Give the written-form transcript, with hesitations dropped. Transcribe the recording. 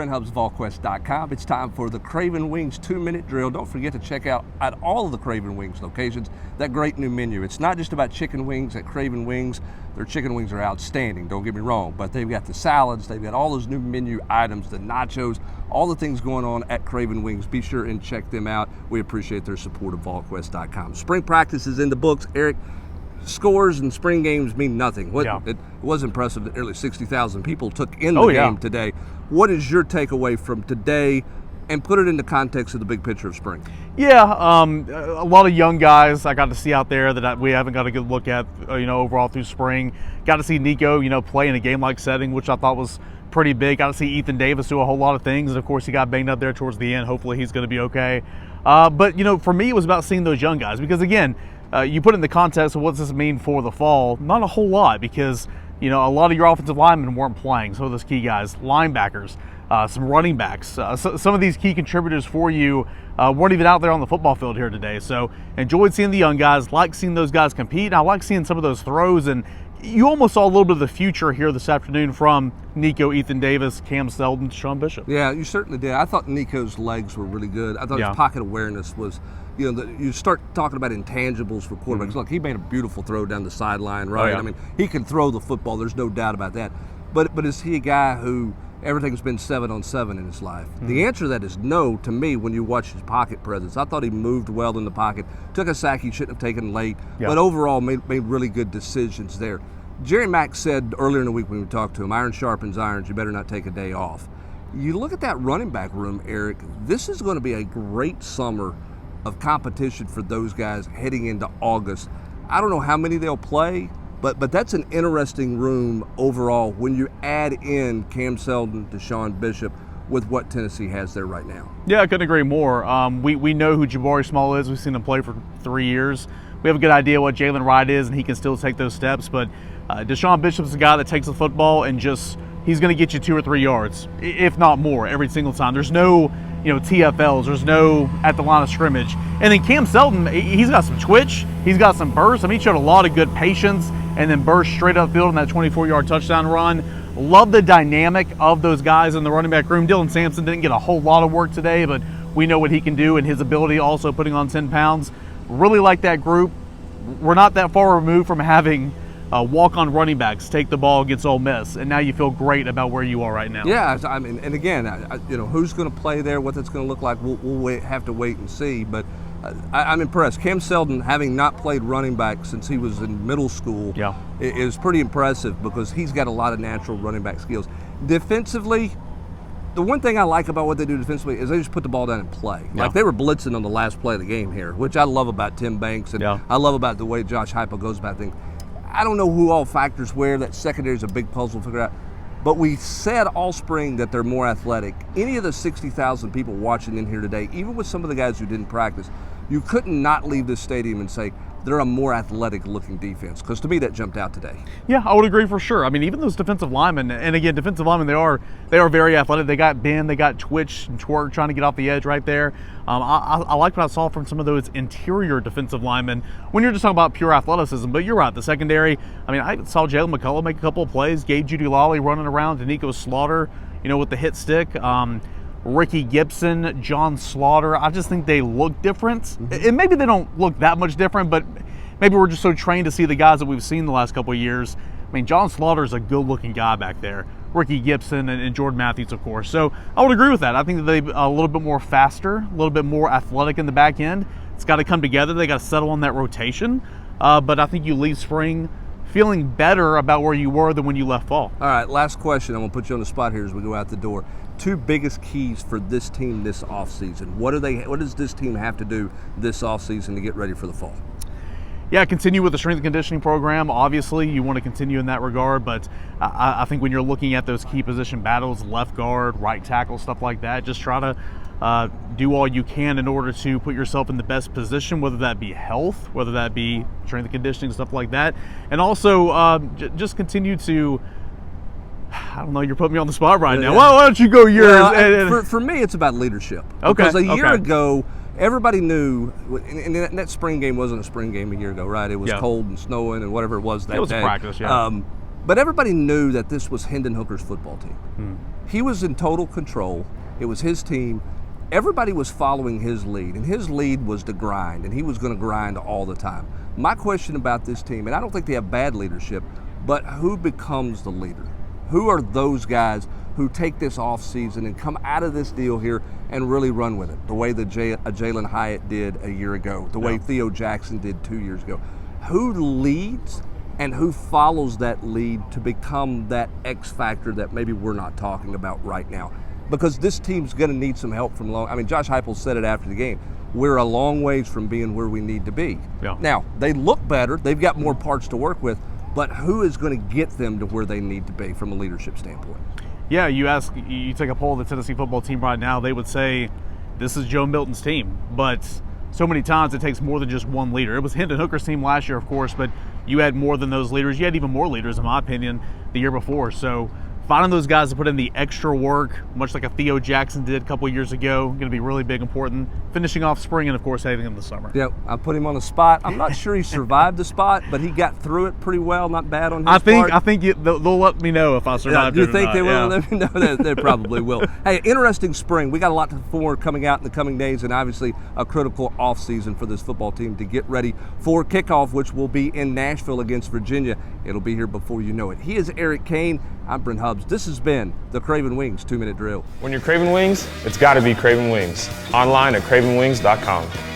RentHubs, It's time for the Craven Wings 2-minute drill. Don't forget to check out at all of the Craven Wings locations that great new menu. It's not just about chicken wings at Craven Wings. Their chicken wings are outstanding, don't get me wrong, but they've got the salads, they've got all those new menu items, the nachos, all the things going on at Craven Wings. Be sure and check them out. We appreciate their support of VolQuest.com. Spring practice is in the books. Eric, scores and spring games mean nothing. It was impressive that nearly 60,000 people took in the game today. What is your takeaway from today, and put it into context of the big picture of spring? A lot of young guys I got to see out there that we haven't got a good look at, overall through spring. Got to see Nico, play in a game-like setting, which I thought was pretty big. Got to see Ethan Davis do a whole lot of things, and of course he got banged up there towards the end. Hopefully he's going to be okay. But for me it was about seeing those young guys, because again, you put it in the context of what does this mean for the fall? Not a whole lot, because a lot of your offensive linemen weren't playing. Some of those key guys, linebackers, some running backs, some of these key contributors for you weren't even out there on the football field here today. So enjoyed seeing the young guys, like seeing those guys compete, and I like seeing some of those throws. And you almost saw a little bit of the future here this afternoon from Nico, Ethan Davis, Cam Seldon, Sean Bishop. Yeah, you certainly did. I thought Nico's legs were really good. I thought his pocket awareness was, you start talking about intangibles for quarterbacks. Mm-hmm. Look, he made a beautiful throw down the sideline, right? Oh, yeah. I mean, he can throw the football. There's no doubt about that. But is he a guy who everything's been 7-on-7 in his life? Mm-hmm. The answer to that is no to me when you watch his pocket presence. I thought he moved well in the pocket, took a sack he shouldn't have taken late, but overall made really good decisions there. Jerry Mack said earlier in the week when we talked to him, iron sharpens irons, you better not take a day off. You look at that running back room, Eric, this is going to be a great summer of competition for those guys heading into August. I don't know how many they'll play, but that's an interesting room overall when you add in Cam Seldon, Deshaun Bishop, with what Tennessee has there right now. Yeah, I couldn't agree more. We know who Jabari Small is. We've seen him play for 3 years. We have a good idea what Jalen Wright is, and he can still take those steps. But Deshaun Bishop's a guy that takes the football and he's going to get you 2 or 3 yards, if not more, every single time. There's no, TFLs. There's no at the line of scrimmage. And then Cam Seldon, he's got some twitch. He's got some burst. I mean, he showed a lot of good patience and then burst straight upfield in that 24-yard touchdown run. Love the dynamic of those guys in the running back room. Dylan Sampson didn't get a whole lot of work today, but we know what he can do and his ability also putting on 10 pounds. Really like that group. We're not that far removed from having walk-on running backs take the ball against Ole Miss, and now you feel great about where you are right now. Yeah, I mean, and again, who's going to play there, what that's going to look like, we'll have to wait and see. But I'm impressed. Cam Seldon, having not played running back since he was in middle school, is pretty impressive because he's got a lot of natural running back skills. Defensively, the one thing I like about what they do defensively is they just put the ball down and play. Like they were blitzing on the last play of the game here, which I love about Tim Banks, and I love about the way Josh Heupel goes about things. I don't know who all factors where. That secondary is a big puzzle to figure out. But we said all spring that they're more athletic. Any of the 60,000 people watching in here today, even with some of the guys who didn't practice, you couldn't not leave this stadium and say they're a more athletic looking defense, because to me that jumped out today. Yeah, I would agree for sure. I mean, even those defensive linemen, and again, defensive linemen, they are very athletic. They got bend, they got twitch and twerk trying to get off the edge right there. I liked what I saw from some of those interior defensive linemen when you're just talking about pure athleticism. But you're right, the secondary, I mean, I saw Jalen McCullough make a couple of plays, Gabe Judy-Lawley running around, Danico Slaughter, with the hit stick. Ricky Gibson, John Slaughter, I just think they look different. Mm-hmm. And maybe they don't look that much different, but maybe we're just so trained to see the guys that we've seen the last couple of years. I mean, John Slaughter is a good-looking guy back there. Ricky Gibson and Jordan Matthews, of course. So I would agree with that. I think that they're a little bit more faster, a little bit more athletic in the back end. It's got to come together. They got to settle on that rotation. But I think you leave spring feeling better about where you were than when you left fall. All right, last question. I'm going to put you on the spot here as we go out the door. 2 biggest keys for this team this offseason. What does this team have to do this offseason to get ready for the fall? Yeah, continue with the strength and conditioning program. Obviously, you want to continue in that regard, but I think when you're looking at those key position battles, left guard, right tackle, stuff like that, just try to do all you can in order to put yourself in the best position, whether that be health, whether that be strength and conditioning, stuff like that. And also just continue to, I don't know, you're putting me on the spot right now. Well, why don't you go yours? Well, for me, it's about leadership. Okay. Because a year ago, everybody knew, and that spring game wasn't a spring game a year ago, right? It was cold and snowing and whatever it was that day. It was a practice, yeah. But everybody knew that this was Hendon Hooker's football team. He was in total control. It was his team. Everybody was following his lead, and his lead was to grind, and he was going to grind all the time. My question about this team, and I don't think they have bad leadership, but who becomes the leader? Who are those guys who take this offseason and come out of this deal here and really run with it, the way that Jalen Hyatt did a year ago, the way Theo Jackson did 2 years ago? Who leads and who follows that lead to become that X factor that maybe we're not talking about right now? Because this team's going to need some help from long. I mean, Josh Heupel said it after the game. We're a long ways from being where we need to be. Yeah. Now, they look better. They've got more parts to work with. But who is going to get them to where they need to be from a leadership standpoint? Yeah, you take a poll of the Tennessee football team right now, they would say this is Joe Milton's team. But so many times it takes more than just one leader. It was Hendon Hooker's team last year, of course, but you had more than those leaders. You had even more leaders, in my opinion, the year before. So finding those guys to put in the extra work, much like a Theo Jackson did a couple years ago, going to be really big, important. Finishing off spring and, of course, heading into the summer. Yeah, I put him on the spot. I'm not sure he survived the spot, but he got through it pretty well. Not bad on his part. I think they'll let me know if I survived it or not. You think they will? Let me know. They probably will. Hey, interesting spring. We got a lot to look forward coming out in the coming days, and obviously a critical offseason for this football team to get ready for kickoff, which will be in Nashville against Virginia. It'll be here before you know it. He is Eric Kane. I'm Brent Hubbs. This has been the Craven Wings 2-Minute Drill. When you're craving wings, it's got to be Craven Wings. Online at cravenwings.com.